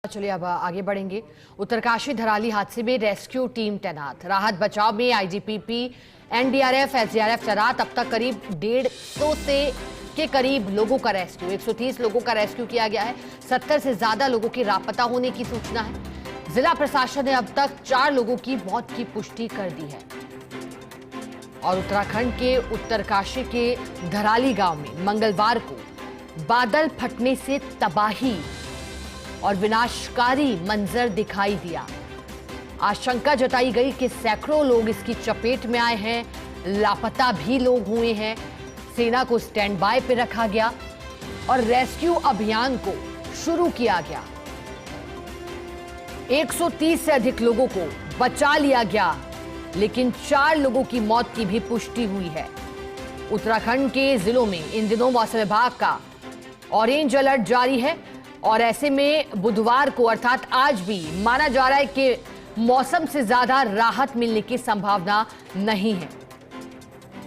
चलिए अब आगे बढ़ेंगे। उत्तरकाशी धराली हादसे में रेस्क्यू टीम तैनात, राहत बचाव में आईजीपीपी, एनडीआरएफ, एसडीआरएफ तैनात। अब तक करीब 150 के करीब लोगों का रेस्क्यू, 130 लोगों का रेस्क्यू किया गया है। 70 से ज्यादा लोगों के लापता होने की सूचना है। जिला प्रशासन ने अब तक 4 लोगों की मौत की पुष्टि कर दी है। और उत्तराखंड के उत्तरकाशी के धराली गांव में मंगलवार को बादल फटने से तबाही और विनाशकारी मंजर दिखाई दिया। आशंका जताई गई कि सैकड़ों लोग इसकी चपेट में आए हैं, लापता भी लोग हुए हैं। सेना को स्टैंड बाय पे रखा गया और रेस्क्यू अभियान को शुरू किया गया। 130 से अधिक लोगों को बचा लिया गया, लेकिन 4 लोगों की मौत की भी पुष्टि हुई है। उत्तराखंड के जिलों में इन दिनों मौसम विभाग का ऑरेंज अलर्ट जारी है और ऐसे में बुधवार को अर्थात आज भी माना जा रहा है कि मौसम से ज्यादा राहत मिलने की संभावना नहीं है।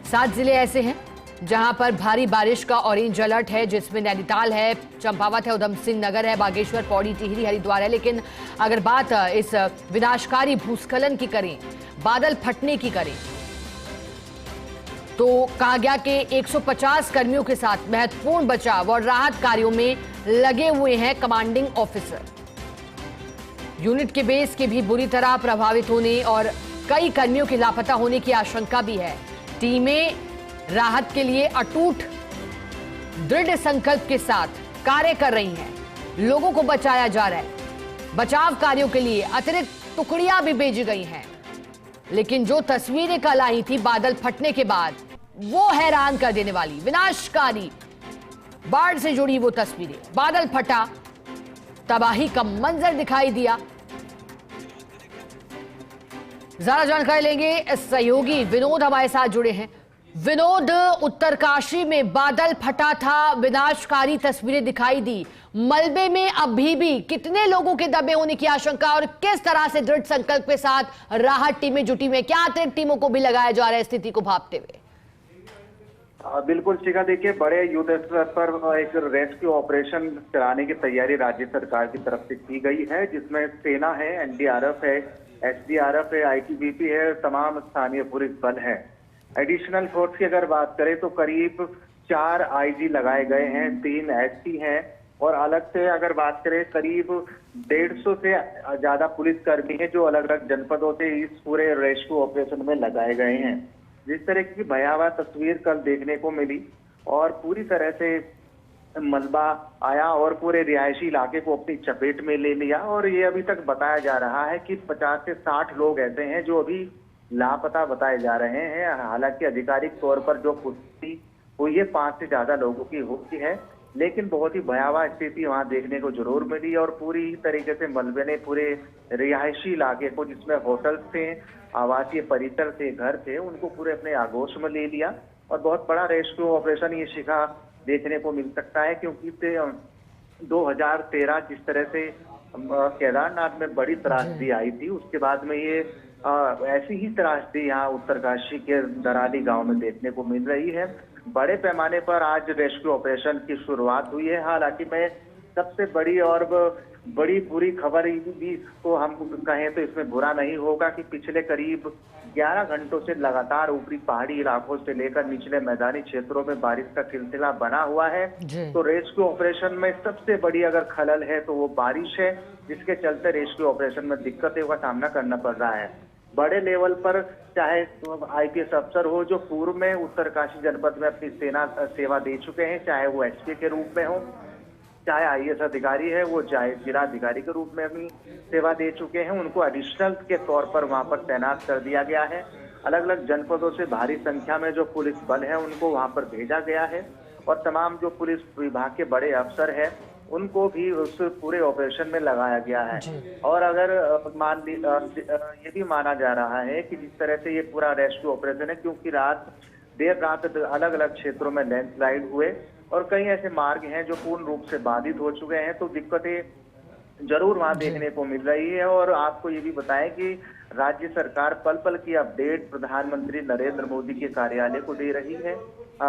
7 जिले ऐसे हैं जहां पर भारी बारिश का ऑरेंज अलर्ट है, जिसमें नैनीताल है, चंपावत है, उधम सिंह नगर है, बागेश्वर, पौड़ी, टिहरी, हरिद्वार है। लेकिन अगर बात इस विनाशकारी भूस्खलन की करें, बादल फटने की करें, तो कहा गया कि 150 कर्मियों के साथ महत्वपूर्ण बचाव और राहत कार्यों में लगे हुए हैं कमांडिंग ऑफिसर। यूनिट के बेस के भी बुरी तरह प्रभावित होने और कई कर्मियों के लापता होने की आशंका भी है। टीमें राहत के लिए अटूट दृढ़ संकल्प के साथ कार्य कर रही हैं। लोगों को बचाया जा रहा है। बचाव कार्यों के लिए अतिरिक्त टुकड़ियां भी भेजी गई हैं। लेकिन जो तस्वीरें कल आई थी बादल फटने के बाद, वो हैरान कर देने वाली, विनाशकारी बाढ़ से जुड़ी वो तस्वीरें। बादल फटा, तबाही का मंजर दिखाई दिया। ज्यादा जानकारी लेंगे, सहयोगी विनोद हमारे साथ जुड़े हैं। विनोद, उत्तरकाशी में बादल फटा था, विनाशकारी तस्वीरें दिखाई दी। मलबे में अभी भी कितने लोगों के दबे होने की आशंका और किस तरह से दृढ़ संकल्प के साथ राहत टीमें जुटी हुई हैं? क्या अतिरिक्त टीमों को भी लगाया जा रहा है स्थिति को भांपते हुए? बिल्कुल शिखा, देखिए बड़े युद्ध स्तर पर एक रेस्क्यू ऑपरेशन चलाने की तैयारी राज्य सरकार की तरफ से की गई है, जिसमें सेना है, एनडीआरएफ है, एसडीआरएफ है, आईटीबीपी है, तमाम स्थानीय पुलिस बल है। एडिशनल फोर्स की अगर बात करें तो करीब 4 आईजी लगाए गए हैं, 3 एसपी हैं और अलग से अगर बात करें करीब 150 से ज्यादा पुलिसकर्मी हैं जो अलग अलग जनपदों से इस पूरे रेस्क्यू ऑपरेशन में लगाए गए हैं। जिस तरह की भयावह तस्वीर कल देखने को मिली और पूरी तरह से मलबा आया और पूरे रिहायशी इलाके को अपनी चपेट में ले लिया और ये अभी तक बताया जा रहा है कि 50 से 60 लोग ऐसे हैं जो अभी लापता बताए जा रहे हैं। हालांकि आधिकारिक तौर पर जो पुष्टि हुई है 5 से ज्यादा लोगों की हुई है, लेकिन बहुत ही भयावह स्थिति वहां देखने को जरूर मिली और पूरी तरीके से मलबे ने पूरे रिहायशी इलाके को, जिसमें होटल थे, आवासीय परिसर थे, घर थे, उनको पूरे अपने आगोश में ले लिया। और बहुत बड़ा रेस्क्यू ऑपरेशन ये शिखा देखने को मिल सकता है, क्योंकि 2013 जिस तरह से केदारनाथ में बड़ी त्रासदी आई थी, उसके बाद में ये ऐसी ही त्रासदी यहाँ उत्तरकाशी के धराली गांव में देखने को मिल रही है। बड़े पैमाने पर आज रेस्क्यू ऑपरेशन की शुरुआत हुई है। हालांकि मैं सबसे बड़ी और बड़ी बुरी खबर भी इसको हम कहें तो इसमें बुरा नहीं होगा कि पिछले करीब 11 घंटों से लगातार ऊपरी पहाड़ी इलाकों से लेकर निचले मैदानी क्षेत्रों में बारिश का सिलसिला बना हुआ है। तो रेस्क्यू ऑपरेशन में सबसे बड़ी अगर खलल है तो वो बारिश है, जिसके चलते रेस्क्यू ऑपरेशन में दिक्कतों का सामना करना पड़ रहा है। बड़े लेवल पर चाहे आईपीएस अफसर हो जो पूर्व में उत्तरकाशी जनपद में अपनी सेवा दे चुके हैं, चाहे वो एसपी के रूप में हो, चाहे आईएएस अधिकारी है वो चाहे जिलाधिकारी के रूप में अपनी सेवा दे चुके हैं, उनको एडिशनल के तौर पर वहां पर तैनात कर दिया गया है। अलग अलग जनपदों से भारी संख्या में जो पुलिस बल है उनको वहां पर भेजा गया है और तमाम जो पुलिस विभाग के बड़े अफसर है उनको भी उस पूरे ऑपरेशन में लगाया गया है। और अगर ये भी माना जा रहा है कि जिस तरह से ये पूरा रेस्क्यू ऑपरेशन है, क्योंकि देर रात अलग अलग क्षेत्रों में लैंडस्लाइड हुए और कई ऐसे मार्ग हैं जो पूर्ण रूप से बाधित हो चुके हैं, तो दिक्कतें जरूर वहां देखने को मिल रही है। और आपको ये भी बताएं कि राज्य सरकार पल पल की अपडेट प्रधानमंत्री नरेंद्र मोदी के कार्यालय को दे रही है,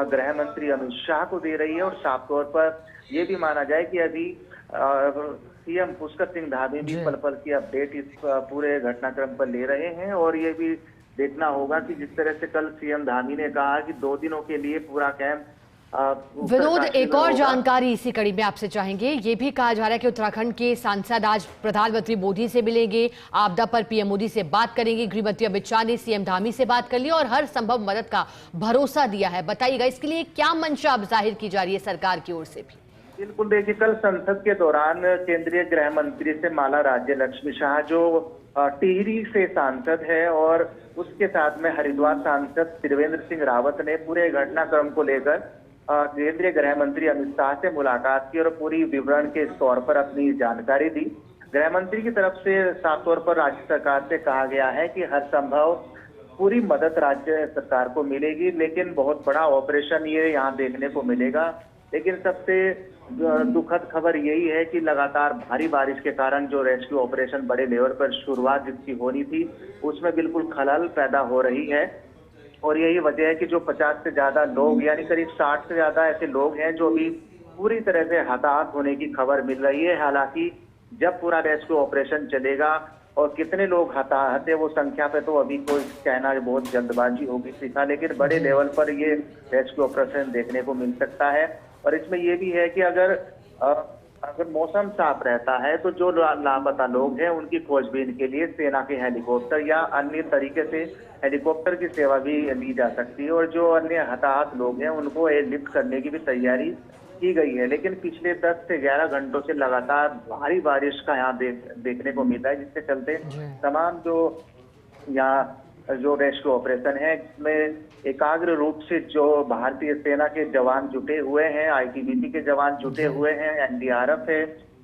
गृह मंत्री अमित शाह को दे रही है और साफ तौर पर ये भी माना जाए कि अभी सीएम पुष्कर सिंह धामी भी जी। पल पल की अपडेट इस पूरे घटनाक्रम पर ले रहे हैं। और ये भी देखना होगा कि जिस तरह से कल सीएम धामी ने कहा कि 2 दिनों के लिए पूरा कैंप विनोद, उत्तरकाशी एक में और होगा। जानकारी इसी कड़ी में आपसे चाहेंगे। ये भी कहा जा रहा है कि उत्तराखंड के सांसद आज प्रधानमंत्री मोदी से मिलेंगे, आपदा पर पीएम मोदी से बात करेंगे। गृहमंत्री अमित शाह ने सीएम धामी से बात कर ली और हर संभव मदद का भरोसा दिया है। बताइएगा, इसके लिए क्या मंशा अब जाहिर की जा रही है सरकार की ओर से भी? बिल्कुल, देखिए कल संसद के दौरान केंद्रीय गृह मंत्री से माला राज्य लक्ष्मी शाह, जो टिहरी से सांसद है, और उसके साथ में हरिद्वार सांसद त्रिवेंद्र सिंह रावत ने पूरे घटनाक्रम को लेकर केंद्रीय गृह मंत्री अमित शाह से मुलाकात की और पूरी विवरण के तौर पर अपनी जानकारी दी। गृह मंत्री की तरफ से साफ तौर पर राज्य सरकार से कहा गया है कि हर संभव पूरी मदद राज्य सरकार को मिलेगी, लेकिन बहुत बड़ा ऑपरेशन ये यहाँ देखने को मिलेगा। लेकिन सबसे दुखद खबर यही है कि लगातार भारी बारिश के कारण जो रेस्क्यू ऑपरेशन बड़े लेवल पर शुरुआत जिसकी होनी थी, उसमें बिल्कुल खलल पैदा हो रही है। और यही वजह है कि जो 50 से ज्यादा लोग, यानी करीब 60 से ज्यादा ऐसे लोग हैं जो भी पूरी तरह से हताहत होने की खबर मिल रही है। हालांकि जब पूरा रेस्क्यू ऑपरेशन चलेगा और कितने लोग हताहत है वो संख्या पे तो अभी कोई कहना बहुत जल्दबाजी होगी सीखा, लेकिन बड़े लेवल पर ये रेस्क्यू ऑपरेशन देखने को मिल सकता है। और इसमें ये भी है कि अगर मौसम साफ रहता है तो जो लापता लोग हैं उनकी खोजबीन के लिए सेना के हेलीकॉप्टर या अन्य तरीके से हेलीकॉप्टर की सेवा भी ली जा सकती है। और जो अन्य हताहत लोग हैं उनको एयरलिफ्ट करने की भी तैयारी की गई है। लेकिन पिछले 10 से 11 घंटों से लगातार भारी बारिश का यहाँ देखने को मिला है, जिसके चलते तमाम जो यहाँ जो रेस्क्यू ऑपरेशन है इसमें एकाग्र रूप से जो भारतीय सेना के जवान जुटे हुए हैं, आईटीबीपी के जवान जुटे हुए हैं, एनडीआरएफ है,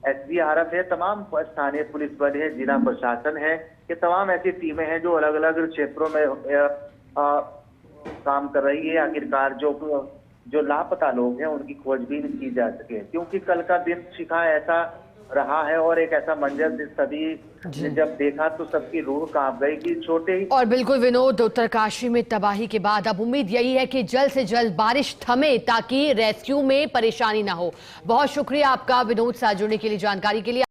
एसडीआरएफ है, तमाम स्थानीय पुलिस बल है, जिला प्रशासन है, ये तमाम ऐसी टीमें हैं जो अलग अलग क्षेत्रों में काम कर रही है। आखिरकार जो लापता लोग हैं उनकी खोजबीन की जा सके, क्योंकि कल का दिन शिखा ऐसा रहा है और एक ऐसा मंजर सभी ने जब देखा तो सबकी रूह कांप गई कि छोटे ही। और बिल्कुल विनोद, उत्तरकाशी में तबाही के बाद अब उम्मीद यही है कि जल्द से जल्द बारिश थमे ताकि रेस्क्यू में परेशानी ना हो। बहुत शुक्रिया आपका विनोद, साथ जुड़ने के लिए, जानकारी के लिए।